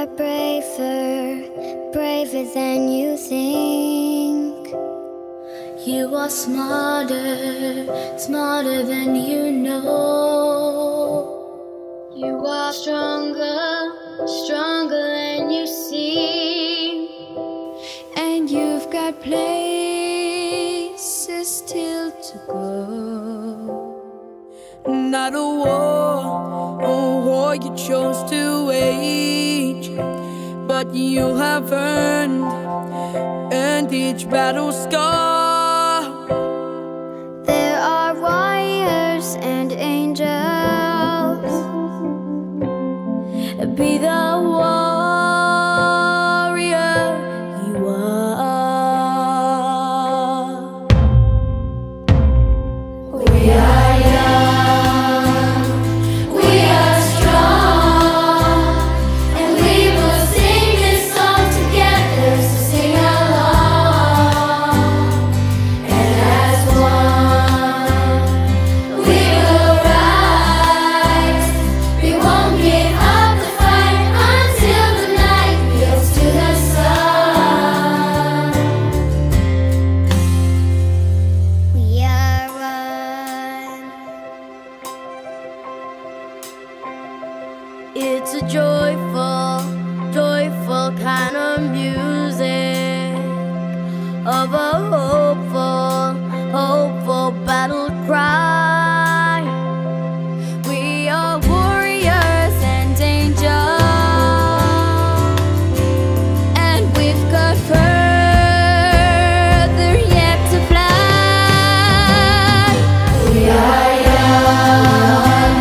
are braver than you think. You are smarter than you know. You are stronger than you seem. And you've got places still to go. Not a war you chose to wage, but you have earned each battle scar. There are warriors and angels. Be the warrior you are. We are young, we are strong, and we will sing this song together, so sing along. And as one, we will rise. We won't give up the fight until the night yields to the sun. We are one. It's a joyful kind of music, of a hopeful battle cry. We are warriors and angels, and we've got further yet to fly. We are young,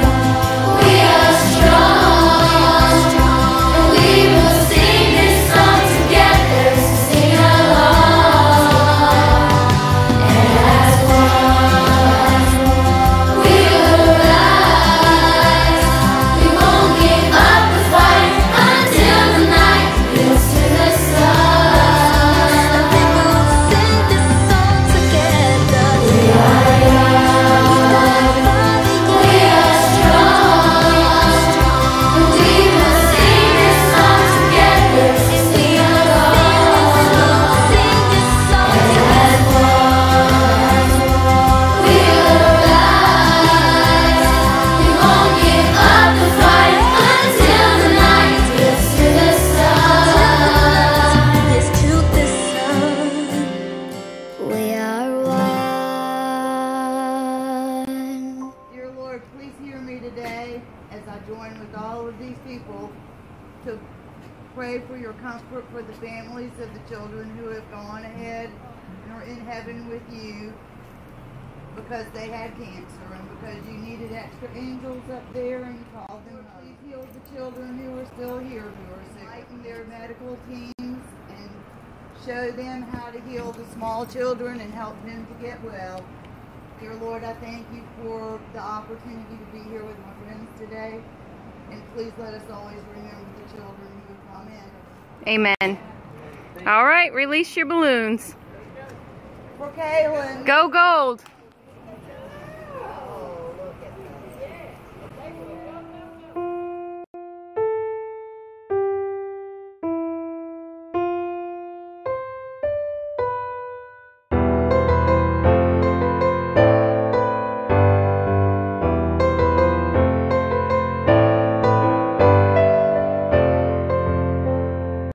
we are strong, and we will sing this song together, so sing along. And as one, we will rise. We won't give up the fight until the night yields to the sun. We will sing this song together. We are young, we are strong, and we will sing this song together, so sing along. Sing this song together. We will rise. We won't give up the fight until the night yields to the sun. Yields to the sun. We are one. Dear Lord, please hear me today as I join with all of these people to pray for your comfort for the families of the children who have gone ahead and are in heaven with you because they had cancer and because you needed extra angels up there and you called them. Please heal the children who are still here who are sick. Lighten their medical teams and show them how to heal the small children and help them to get well. Dear Lord, I thank you for the opportunity to be here with my friends today. And please let us always remember the children who have come in. Amen. All right, release your balloons. For Kaylin. Go gold.